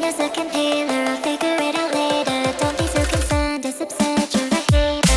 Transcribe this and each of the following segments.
a second healer, I'll figure it out later. Don't be so concerned, just upset, you're a hater.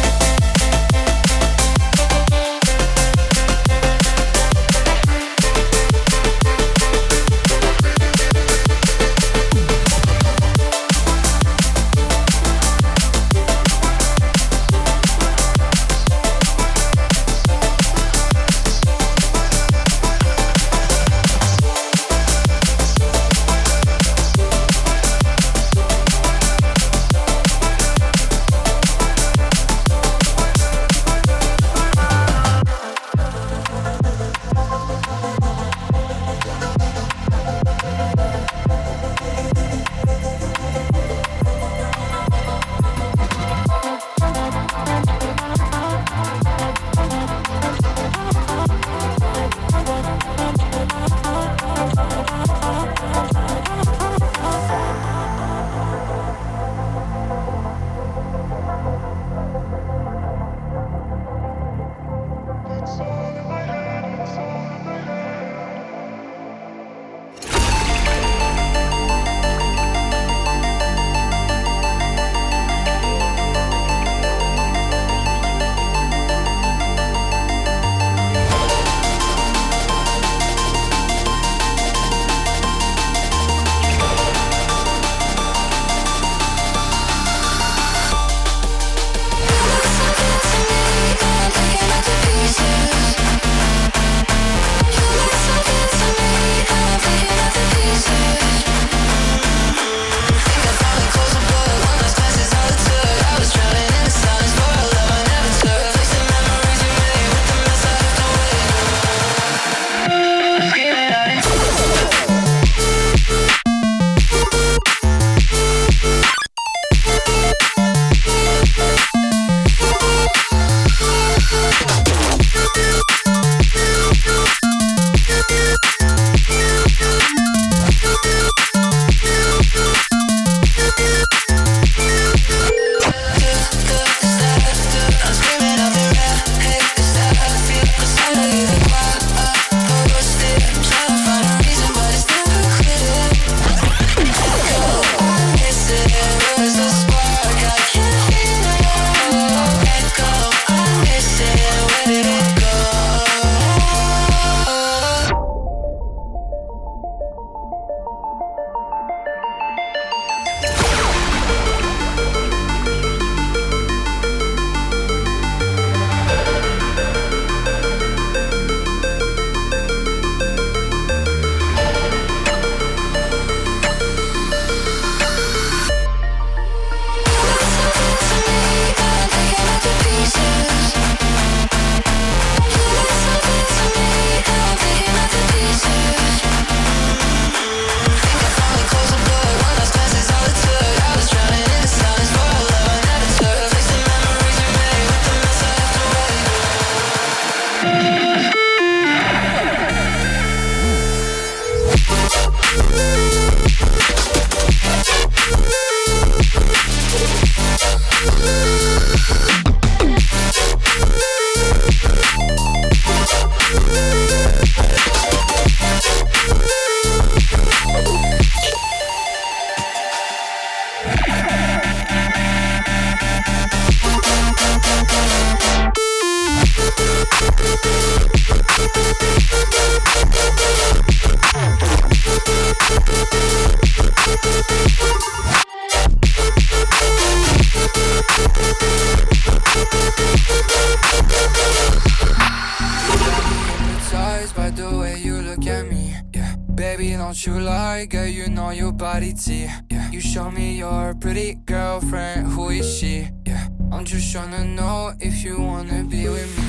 Don't you like it? You know your body T. Yeah. You show me your pretty girlfriend. Who is she? Yeah. I'm just tryna know if you wanna be with me.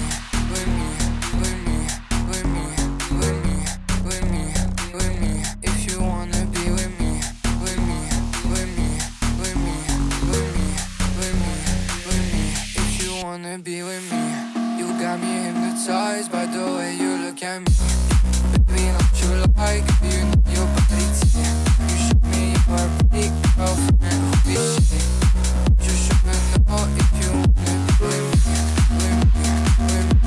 With me, with me, with me, with me, with me, with me. If you wanna be with me. With me, with me, with me, with me, with me, with me. If you wanna be with me. You got me hypnotized by the way you look at me. Baby, don't you like it? You know your body T. You show me your pretty girlfriend. Who is she? Just tryna know if you wanna be with me. With me, with me.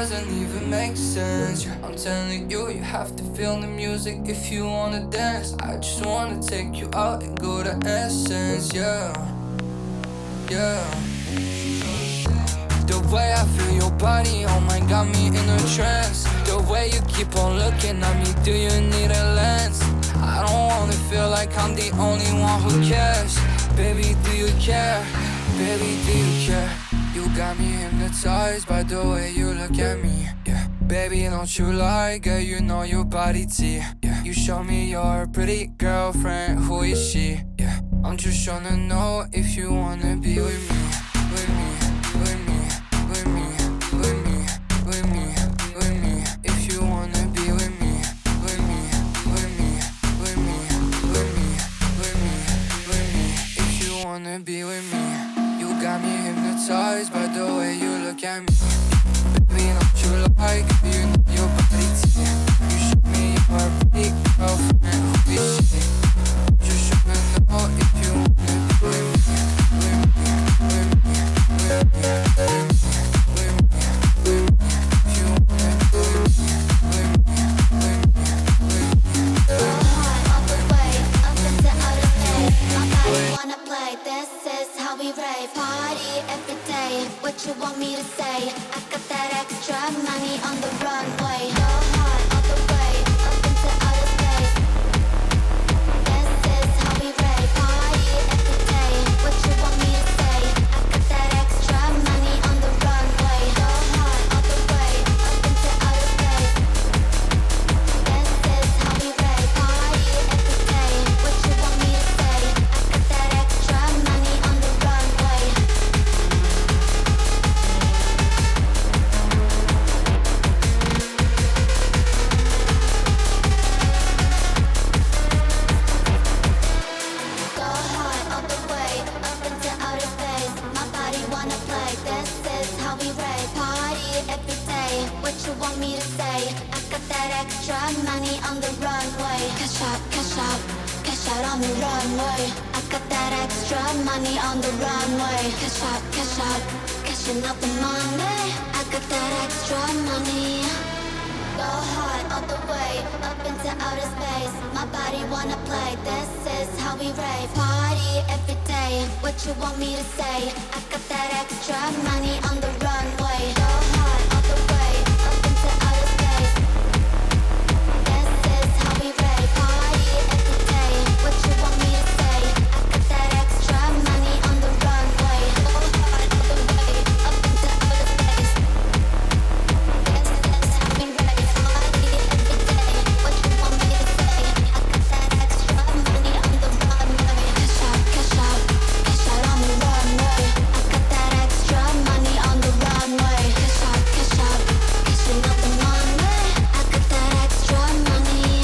doesn't even make sense. Yeah, I'm telling you, you have to feel the music if you wanna dance. I just wanna take you out and go to essence, yeah, yeah. The way I feel your body, oh my, got me in a trance. The way you keep on looking at me, do you need a lens? I don't wanna feel like I'm the only one who cares. Baby, do you care? Baby, do you care? You got me hypnotized by the way you look at me, yeah. Baby, don't you lie, girl, you know your body T, yeah. You show me your pretty girlfriend, who is she, yeah. I'm just trying to know if you wanna be with me, with me, with me, with me, with me, with me, with me. If you wanna be with me, with me, with me, with me, with me, with me, with me. If you wanna be with me, you got me hypnotized by the way you look at me. Baby, don't you like, you know your body T. You show me your pretty girlfriend, who is she? Just tryna know if you wanna be with me, with me, with me, with me, with me, with me, with me. If you wanna be with me, with me, with me, with me, with me. All the way up into outer space. My body wanna play. This is how we rave. Party every day. What you want me to say? I got that extra money on the runway. Go hard all the way up into outer space. This is how we rave. Party every day. What you want me to say? I got that extra money on the runway. Go hard all the way up into outer space. This is how we rave. Party every day. What you want me to say? I got that extra money on the runway. Go hard all the way up into outer space. My body wanna play. This is how we rave. Party every day. What you want me to say? I got that extra money on the runway. Cash out, cash out on the runway. I got that extra money on the runway. Cash out, cashing out the money. I got that extra money. Go hard all the way up into outer space. My body wanna play. This is how we rave. Party every day. What you want me to say? I got that extra money on the runway. Go hard all the way up into outer space. This is how we rave. Party every day. What you want me to say? I got that extra money on the runway. Go hard all the way up into outer space. This is how we rave. Party every day. What you want me to say? I got that extra money on the runway. Cash out on the runway. I got that extra money on the runway. Cash out, cashing out the money. I got that extra money.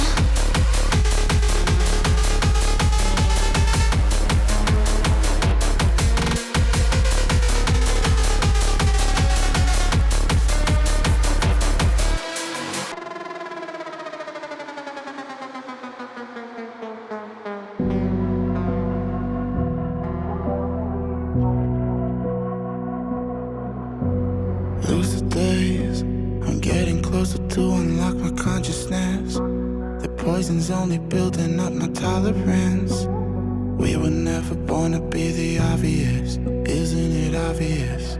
Lose the days, I'm getting closer to unlock my consciousness. The poison's only building up my tolerance. We were never born to be the obvious, isn't it obvious?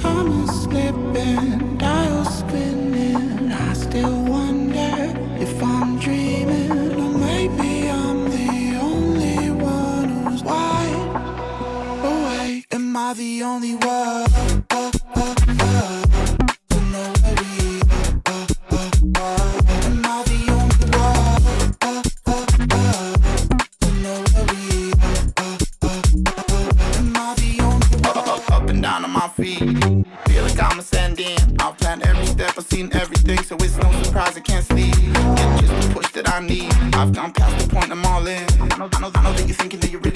Time is slipping, dials spinning. I still wonder if I'm dreaming, or maybe I'm the only one who's wide awake. Am I the only one? To know where we are. Am I the only one? To know where we are. Am I the only one? Up and down on my feet, feel like I'm ascending. I've planned every step, I've seen everything, so it's no surprise I can't sleep. It's just the push that I need. I've gone past the point, I'm all in. I know that you're thinking that you're really